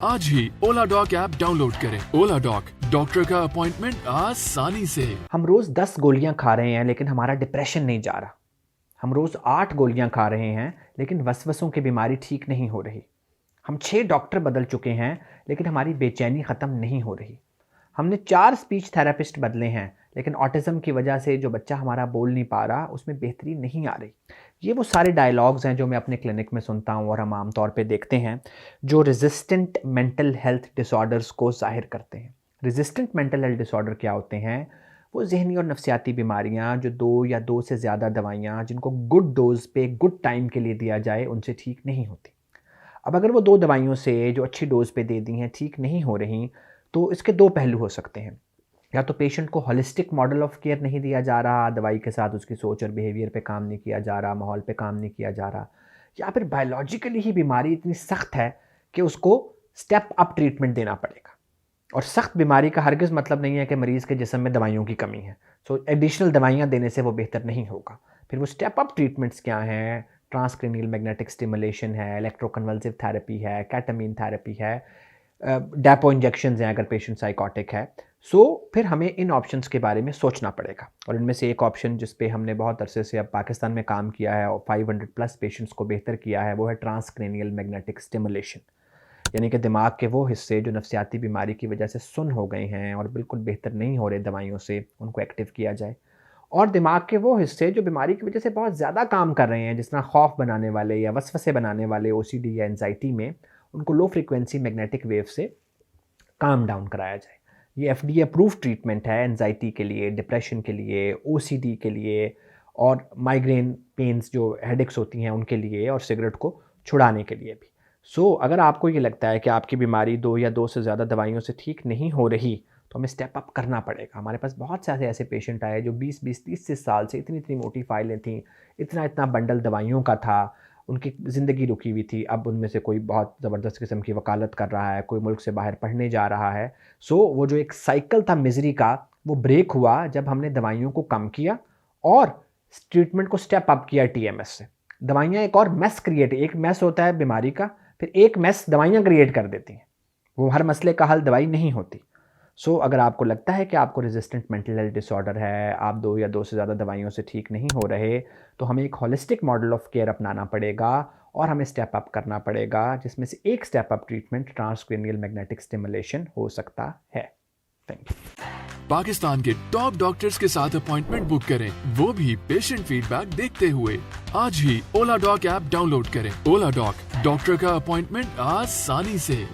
आज ही ओला dock app download करें। ओला dock, doctor का अपॉइंटमेंट आसानी से। हम रोज़ 10 गोलियां खा रहे हैं लेकिन हमारा डिप्रेशन नहीं जा रहा। हम रोज़ 8 गोलियां खा रहे हैं लेकिन वसवसों की बीमारी ठीक नहीं हो रही। हम 6 डॉक्टर बदल चुके हैं लेकिन हमारी बेचैनी ख़त्म नहीं हो रही। हमने 4 स्पीच थेरेपिस्ट बदले हैं लेकिन ऑटिज़म की वजह से जो बच्चा हमारा बोल नहीं पा रहा उसमें बेहतरी नहीं आ रही। ये वो सारे डायलॉग्स हैं जो मैं अपने क्लिनिक में सुनता हूँ और हम आम तौर पे देखते हैं जो रेजिस्टेंट मेंटल हेल्थ डिसऑर्डर्स को ज़ाहिर करते हैं। रेजिस्टेंट मेंटल हेल्थ डिसऑर्डर क्या होते हैं? वो ज़हनी और नफ्सियाती बीमारियाँ जो 2 या 2 से ज़्यादा दवाइयाँ जिनको गुड डोज़ पे गुड टाइम के लिए दिया जाए उनसे ठीक नहीं होती। अब अगर वो 2 दवाइयों से जो अच्छी डोज़ पे दे दी हैं ठीक नहीं हो रही, तो इसके 2 पहलू हो सकते हैं। या तो पेशेंट को होलिस्टिक मॉडल ऑफ केयर नहीं दिया जा रहा, दवाई के साथ उसकी सोच और बिहेवियर पे काम नहीं किया जा रहा, माहौल पे काम नहीं किया जा रहा, या फिर बायोलॉजिकली ही बीमारी इतनी सख्त है कि उसको स्टेप अप ट्रीटमेंट देना पड़ेगा। और सख्त बीमारी का हरगिज़ मतलब नहीं है कि मरीज़ के जिस्म में दवाइयों की कमी है। सो एडिशनल दवाइयाँ देने से वो बेहतर नहीं होगा। फिर वो स्टेप अप ट्रीटमेंट्स क्या हैं? ट्रांसक्रेनियल मैग्नेटिक स्टिमुलेशन है, इलेक्ट्रोकन्वल्सिव थेरेपी है, केटामीन थेरेपी है, डेपो इंजेक्शंस हैं अगर पेशेंट साइकोटिक है। फिर हमें इन ऑप्शंस के बारे में सोचना पड़ेगा। और इनमें से एक ऑप्शन जिस पे हमने बहुत अरसे से अब पाकिस्तान में काम किया है और 500 प्लस पेशेंट्स को बेहतर किया है, वो है ट्रांसक्रेनियल मैग्नेटिक स्टिमुलेशन। यानी कि दिमाग के वो हिस्से जो नफ्सियाती बीमारी की वजह से सुन्न हो गए हैं और बिल्कुल बेहतर नहीं हो रहे दवाइयों से, उनको एक्टिव किया जाए। और दिमाग के वो हिस्से जो बीमारी की वजह से बहुत ज़्यादा काम कर रहे हैं, जिस तरह खौफ बनाने वाले या वसवसे बनाने वाले ओसीडी या एंजाइटी में, उनको लो फ्रिक्वेंसी मैग्नेटिक वेव से काम डाउन कराया जाए। ये एफडीए अप्रूव ट्रीटमेंट है एंजाइटी के लिए, डिप्रेशन के लिए, ओसीडी के लिए और माइग्रेन पेन्स जो हेडेक्स होती हैं उनके लिए, और सिगरेट को छुड़ाने के लिए भी। अगर आपको ये लगता है कि आपकी बीमारी 2 या 2 से ज़्यादा दवाइयों से ठीक नहीं हो रही, तो हमें स्टेप अप करना पड़ेगा। हमारे पास बहुत सारे ऐसे पेशेंट आए जो 20-20, 30 साल से इतनी मोटी फाइलें थीं, इतना बंडल दवाइयों का था, उनकी ज़िंदगी रुकी हुई थी। अब उनमें से कोई बहुत ज़बरदस्त किस्म की वकालत कर रहा है, कोई मुल्क से बाहर पढ़ने जा रहा है। वो जो एक साइकिल था मिज़री का, वो ब्रेक हुआ जब हमने दवाइयों को कम किया और ट्रीटमेंट को स्टेप अप किया टीएमएस से। दवाइयाँ एक और मेस क्रिएट, एक मेस होता है बीमारी का, फिर एक मेस दवाइयाँ क्रिएट कर देती हैं। वो हर मसले का हल दवाई नहीं होती। अगर आपको लगता है कि आपको रेजिस्टेंट मेंटल हेल्थ डिसऑर्डर है, आप 2 या 2 से ज़्यादा दवाइयों से ठीक नहीं हो रहे, तो हमें एक होलिस्टिक मॉडल ऑफ केयर अपनाना पड़ेगा और हमें स्टेप अप करना पड़ेगा, जिसमें से एक step up treatment transcranial magnetic stimulation हो सकता है। Thank you. पाकिस्तान के टॉप डॉक्टर्स के साथ अपॉइंटमेंट बुक करें, वो भी पेशेंट फीडबैक देखते हुए। आज ही ओला डॉक ऐप डाउनलोड करें। ओला डॉक, डॉक्टर का अपॉइंटमेंट आसानी से।